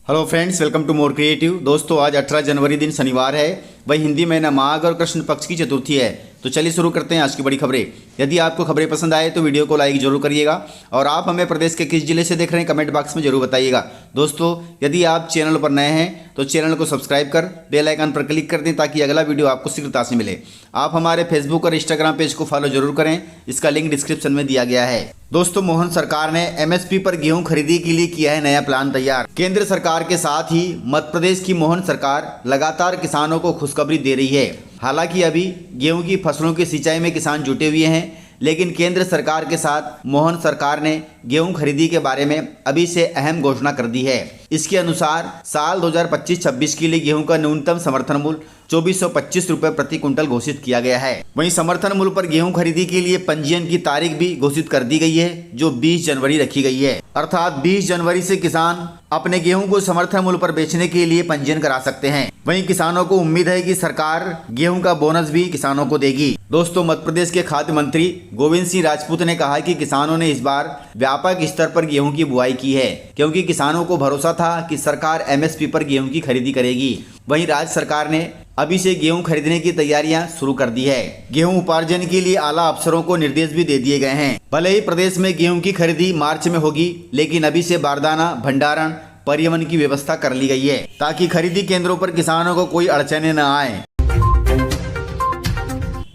Hello friends, welcome to More Creative. दोस्तों, आज 18 जनवरी दिन शनिवार है, वही हिंदी महीना माघ और कृष्ण पक्ष की चतुर्थी है। तो चलिए शुरू करते हैं आज की बड़ी खबरें। यदि आपको खबरें पसंद आए तो वीडियो को लाइक जरूर करिएगा और आप हमें प्रदेश के किस जिले से देख रहे हैं कमेंट बॉक्स में जरूर बताइएगा। दोस्तों, यदि आप चैनल पर नए हैं तो चैनल को सब्सक्राइब कर बेल आइकन पर क्लिक कर दें ताकि अगला वीडियो आपको शीघ्रता से मिले। आप हमारे फेसबुक और इंस्टाग्राम पेज को फॉलो जरूर करें, इसका लिंक डिस्क्रिप्शन में दिया गया है। दोस्तों, मोहन सरकार ने एमएसपी पर गेहूं खरीदी के लिए किया है नया प्लान तैयार। केंद्र सरकार के साथ ही मध्य प्रदेश की मोहन सरकार लगातार किसानों को खुशखबरी दे रही है। हालांकि अभी गेहूं की फसलों की सिंचाई में किसान जुटे हुए हैं, लेकिन केंद्र सरकार के साथ मोहन सरकार ने गेहूं खरीदी के बारे में अभी से अहम घोषणा कर दी है। इसके अनुसार साल 2025-26 के लिए गेहूं का न्यूनतम समर्थन मूल्य 2425 रुपये प्रति क्विंटल घोषित किया गया है। वहीं समर्थन मूल्य पर गेहूं खरीदी के लिए पंजीयन की तारीख भी घोषित कर दी गई है, जो 20 जनवरी रखी गई है। अर्थात 20 जनवरी से किसान अपने गेहूं को समर्थन मूल्य पर बेचने के लिए पंजीयन करा सकते हैं। वहीं किसानों को उम्मीद है कि सरकार गेहूं का बोनस भी किसानों को देगी। दोस्तों, मध्य प्रदेश के खाद्य मंत्री गोविंद सिंह राजपूत ने कहा कि किसानों ने इस बार व्यापक स्तर पर गेहूं की बुआई की है, क्योंकि किसानों को भरोसा था कि सरकार एमएसपी पर गेहूं की खरीदी करेगी। वहीं राज्य सरकार ने अभी से गेहूं खरीदने की तैयारियां शुरू कर दी है। गेहूं उपार्जन के लिए आला अफसरों को निर्देश भी दे दिए गए हैं। भले ही प्रदेश में गेहूं की खरीदी मार्च में होगी, लेकिन अभी से बारदाना, भंडारण, परिवहन की व्यवस्था कर ली गई है ताकि खरीदी केंद्रों पर किसानों को कोई अड़चने न आए।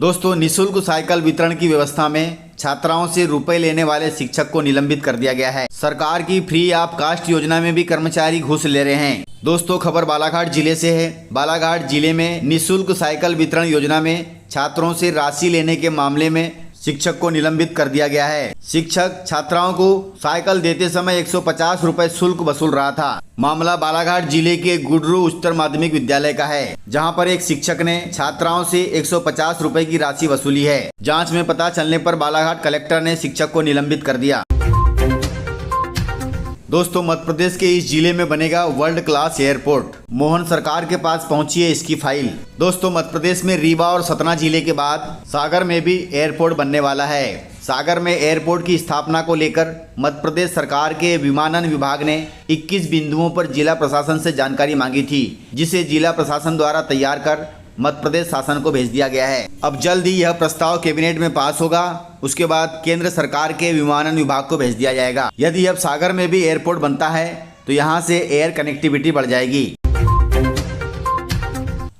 दोस्तों, निःशुल्क साइकिल वितरण की व्यवस्था में छात्राओं से रुपए लेने वाले शिक्षक को निलंबित कर दिया गया है। सरकार की फ्री ऑफ कास्ट योजना में भी कर्मचारी घूस ले रहे हैं। दोस्तों, खबर बालाघाट जिले से है। बालाघाट जिले में निःशुल्क साइकिल वितरण योजना में छात्रों से राशि लेने के मामले में शिक्षक को निलंबित कर दिया गया है। शिक्षक छात्राओं को साइकिल देते समय 150 रुपए शुल्क वसूल रहा था। मामला बालाघाट जिले के गुडरू उच्चतर माध्यमिक विद्यालय का है, जहां पर एक शिक्षक ने छात्राओं से 150 रुपए की राशि वसूली है। जांच में पता चलने पर बालाघाट कलेक्टर ने शिक्षक को निलंबित कर दिया। दोस्तों, मध्य प्रदेश के इस जिले में बनेगा वर्ल्ड क्लास एयरपोर्ट। मोहन सरकार के पास पहुंची है इसकी फाइल। दोस्तों, मध्य प्रदेश में रीवा और सतना जिले के बाद सागर में भी एयरपोर्ट बनने वाला है। सागर में एयरपोर्ट की स्थापना को लेकर मध्य प्रदेश सरकार के विमानन विभाग ने 21 बिंदुओं पर जिला प्रशासन से जानकारी मांगी थी, जिसे जिला प्रशासन द्वारा तैयार कर मध्य प्रदेश शासन को भेज दिया गया है। अब जल्द ही यह प्रस्ताव कैबिनेट में पास होगा, उसके बाद केंद्र सरकार के विमानन विभाग को भेज दिया जाएगा। यदि अब सागर में भी एयरपोर्ट बनता है तो यहाँ से एयर कनेक्टिविटी बढ़ जाएगी।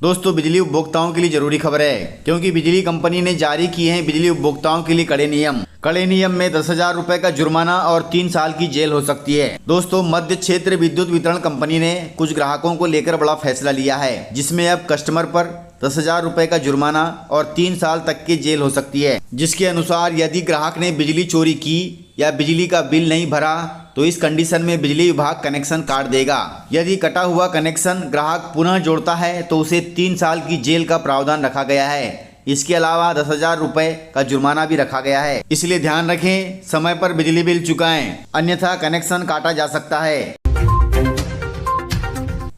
दोस्तों, बिजली उपभोक्ताओं के लिए जरूरी खबर है, क्योंकि बिजली कंपनी ने जारी किए हैं बिजली उपभोक्ताओं के लिए कड़े नियम। कड़े नियम में 10,000 रुपए का जुर्माना और 3 साल की जेल हो सकती है। दोस्तों, मध्य क्षेत्र विद्युत वितरण कंपनी ने कुछ ग्राहकों को लेकर बड़ा फैसला लिया है, जिसमें अब कस्टमर पर 10,000 रुपए का जुर्माना और 3 साल तक की जेल हो सकती है। जिसके अनुसार यदि ग्राहक ने बिजली चोरी की या बिजली का बिल नहीं भरा तो इस कंडीशन में बिजली विभाग कनेक्शन काट देगा। यदि कटा हुआ कनेक्शन ग्राहक पुनः जोड़ता है तो उसे 3 साल की जेल का प्रावधान रखा गया है। इसके अलावा 10,000 रुपए का जुर्माना भी रखा गया है। इसलिए ध्यान रखें, समय पर बिजली बिल चुकाएं, अन्यथा कनेक्शन काटा जा सकता है।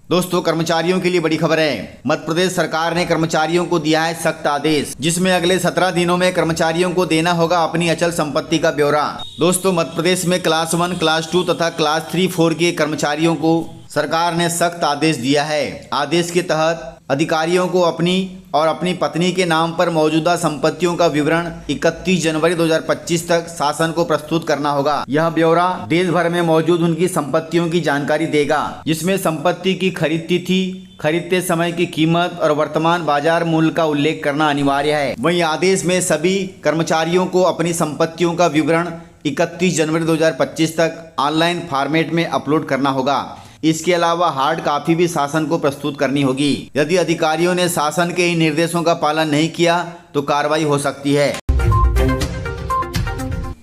दोस्तों, कर्मचारियों के लिए बड़ी खबर है। मध्य प्रदेश सरकार ने कर्मचारियों को दिया है सख्त आदेश, जिसमें अगले 17 दिनों में कर्मचारियों को देना होगा अपनी अचल संपत्ति का ब्यौरा। दोस्तों, मध्य प्रदेश में क्लास 1, क्लास 2 तथा क्लास 3-4 के कर्मचारियों को सरकार ने सख्त आदेश दिया है। आदेश के तहत अधिकारियों को अपनी और अपनी पत्नी के नाम पर मौजूदा संपत्तियों का विवरण 31 जनवरी 2025 तक शासन को प्रस्तुत करना होगा। यह ब्यौरा देश भर में मौजूद उनकी संपत्तियों की जानकारी देगा, जिसमें संपत्ति की खरीद तिथि, खरीदते समय की कीमत और वर्तमान बाजार मूल्य का उल्लेख करना अनिवार्य है। वहीं आदेश में सभी कर्मचारियों को अपनी संपत्तियों का विवरण 31 जनवरी 2025 तक ऑनलाइन फॉर्मेट में अपलोड करना होगा। इसके अलावा हार्ड कॉपी भी शासन को प्रस्तुत करनी होगी। यदि अधिकारियों ने शासन के इन निर्देशों का पालन नहीं किया तो कार्रवाई हो सकती है।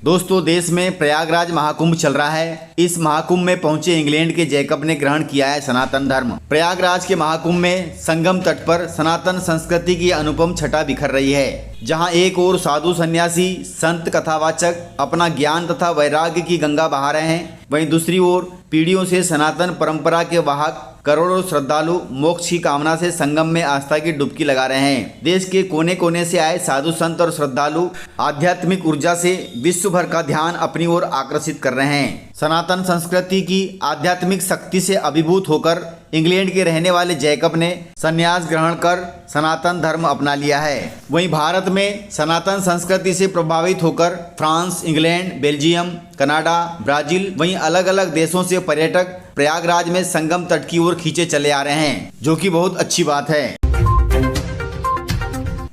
दोस्तों, देश में प्रयागराज महाकुंभ चल रहा है। इस महाकुंभ में पहुंचे इंग्लैंड के जैकब ने ग्रहण किया है सनातन धर्म। प्रयागराज के महाकुंभ में संगम तट पर सनातन संस्कृति की अनुपम छटा बिखर रही है, जहां एक ओर साधु सन्यासी, संत, कथावाचक अपना ज्ञान तथा वैराग्य की गंगा बहा रहे हैं, वहीं दूसरी ओर पीढ़ियों से सनातन परंपरा के वाहक करोड़ों श्रद्धालु मोक्ष की कामना से संगम में आस्था की डुबकी लगा रहे हैं। देश के कोने कोने से आए साधु संत और श्रद्धालु आध्यात्मिक ऊर्जा से विश्व भर का ध्यान अपनी ओर आकर्षित कर रहे हैं। सनातन संस्कृति की आध्यात्मिक शक्ति से अभिभूत होकर इंग्लैंड के रहने वाले जैकब ने संन्यास ग्रहण कर सनातन धर्म अपना लिया है। वहीं भारत में सनातन संस्कृति से प्रभावित होकर France, England, Belgium, Canada, Brazil वहीं अलग अलग देशों से पर्यटक प्रयागराज में संगम तट की ओर खींचे चले आ रहे हैं, जो कि बहुत अच्छी बात है।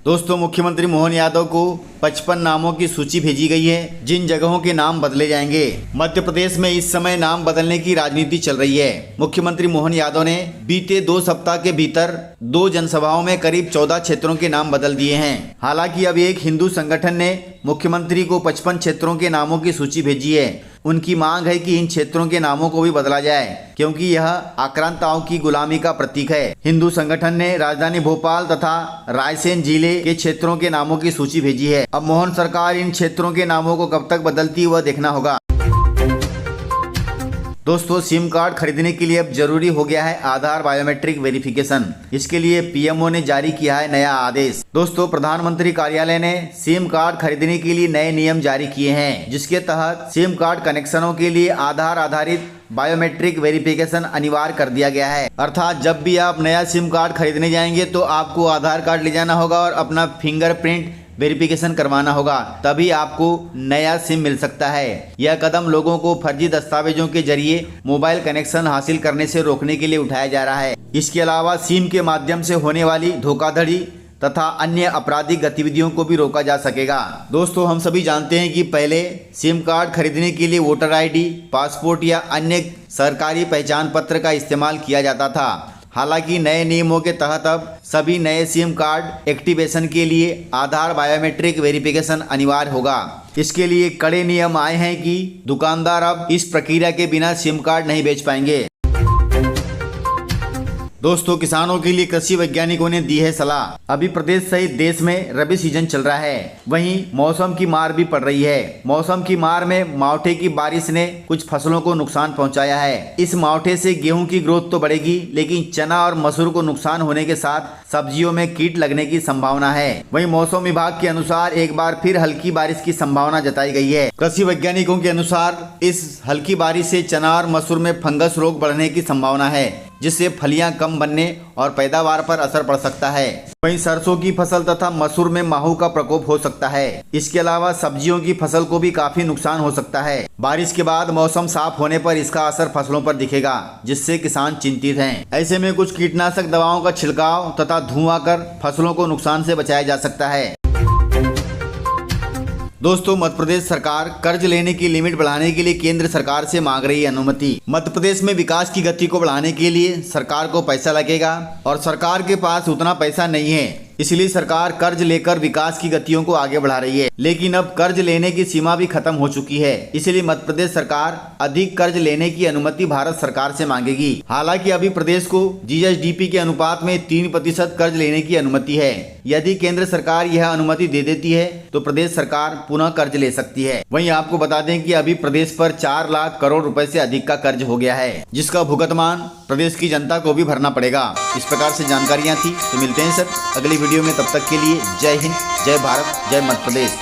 दोस्तों, मुख्यमंत्री मोहन यादव को 55 नामों की सूची भेजी गई है, जिन जगहों के नाम बदले जाएंगे। मध्य प्रदेश में इस समय नाम बदलने की राजनीति चल रही है। मुख्यमंत्री मोहन यादव ने बीते 2 सप्ताह के भीतर 2 जनसभाओं में करीब 14 क्षेत्रों के नाम बदल दिए हैं। हालांकि अब एक हिंदू संगठन ने मुख्यमंत्री को 55 क्षेत्रों के नामों की सूची भेजी है। उनकी मांग है कि इन क्षेत्रों के नामों को भी बदला जाए, क्योंकि यह आक्रांताओं की गुलामी का प्रतीक है। हिंदू संगठन ने राजधानी भोपाल तथा रायसेन जिले के क्षेत्रों के नामों की सूची भेजी है। अब मोहन सरकार इन क्षेत्रों के नामों को कब तक बदलती वह देखना होगा। दोस्तों, सिम कार्ड खरीदने के लिए अब जरूरी हो गया है आधार बायोमेट्रिक वेरिफिकेशन। इसके लिए पीएमओ ने जारी किया है नया आदेश। दोस्तों, प्रधानमंत्री कार्यालय ने सिम कार्ड खरीदने के लिए नए नियम जारी किए हैं, जिसके तहत सिम कार्ड कनेक्शनों के लिए आधार आधारित बायोमेट्रिक वेरिफिकेशन अनिवार्य कर दिया गया है। अर्थात जब भी आप नया सिम कार्ड खरीदने जाएंगे तो आपको आधार कार्ड ले जाना होगा और अपना फिंगरप्रिंट वेरिफिकेशन करवाना होगा, तभी आपको नया सिम मिल सकता है। यह कदम लोगों को फर्जी दस्तावेजों के जरिए मोबाइल कनेक्शन हासिल करने से रोकने के लिए उठाया जा रहा है। इसके अलावा सिम के माध्यम से होने वाली धोखाधड़ी तथा अन्य आपराधिक गतिविधियों को भी रोका जा सकेगा। दोस्तों, हम सभी जानते हैं कि पहले सिम कार्ड खरीदने के लिए वोटर आईडी, पासपोर्ट या अन्य सरकारी पहचान पत्र का इस्तेमाल किया जाता था। हालांकि नए नियमों के तहत अब सभी नए सिम कार्ड एक्टिवेशन के लिए आधार बायोमेट्रिक वेरिफिकेशन अनिवार्य होगा। इसके लिए कड़े नियम आए हैं कि दुकानदार अब इस प्रक्रिया के बिना सिम कार्ड नहीं बेच पाएंगे। दोस्तों, किसानों के लिए कृषि वैज्ञानिकों ने दी है सलाह। अभी प्रदेश सहित देश में रबी सीजन चल रहा है, वहीं मौसम की मार भी पड़ रही है। मौसम की मार में मावठे की बारिश ने कुछ फसलों को नुकसान पहुंचाया है। इस मावठे से गेहूं की ग्रोथ तो बढ़ेगी, लेकिन चना और मसूर को नुकसान होने के साथ सब्जियों में कीट लगने की संभावना है। वहीं मौसम विभाग के अनुसार एक बार फिर हल्की बारिश की संभावना जताई गई है। कृषि वैज्ञानिकों के अनुसार इस हल्की बारिश से चना और मसूर में फंगस रोग बढ़ने की संभावना है, जिससे फलियां कम बनने और पैदावार पर असर पड़ सकता है। वहीं सरसों की फसल तथा मसूर में माहू का प्रकोप हो सकता है। इसके अलावा सब्जियों की फसल को भी काफी नुकसान हो सकता है। बारिश के बाद मौसम साफ होने पर इसका असर फसलों पर दिखेगा, जिससे किसान चिंतित हैं। ऐसे में कुछ कीटनाशक दवाओं का छिड़काव तथा धुआं कर फसलों को नुकसान से बचाया जा सकता है। दोस्तों, मध्य प्रदेश सरकार कर्ज लेने की लिमिट बढ़ाने के लिए केंद्र सरकार से मांग रही है अनुमति। मध्य प्रदेश में विकास की गति को बढ़ाने के लिए सरकार को पैसा लगेगा और सरकार के पास उतना पैसा नहीं है, इसलिए सरकार कर्ज लेकर विकास की गतियों को आगे बढ़ा रही है। लेकिन अब कर्ज लेने की सीमा भी खत्म हो चुकी है, इसलिए मध्य प्रदेश सरकार अधिक कर्ज लेने की अनुमति भारत सरकार से मांगेगी। हालांकि अभी प्रदेश को जीएसडीपी के अनुपात में 3% कर्ज लेने की अनुमति है। यदि केंद्र सरकार यह अनुमति दे देती है तो प्रदेश सरकार पुनः कर्ज ले सकती है। वहीं आपको बता दें कि अभी प्रदेश पर 4 लाख करोड़ रुपए से अधिक का कर्ज हो गया है, जिसका भुगतान प्रदेश की जनता को भी भरना पड़ेगा। इस प्रकार से जानकारियां थी। तो मिलते हैं सर अगली वीडियो में, तब तक के लिए जय हिंद, जय भारत, जय मध्य प्रदेश।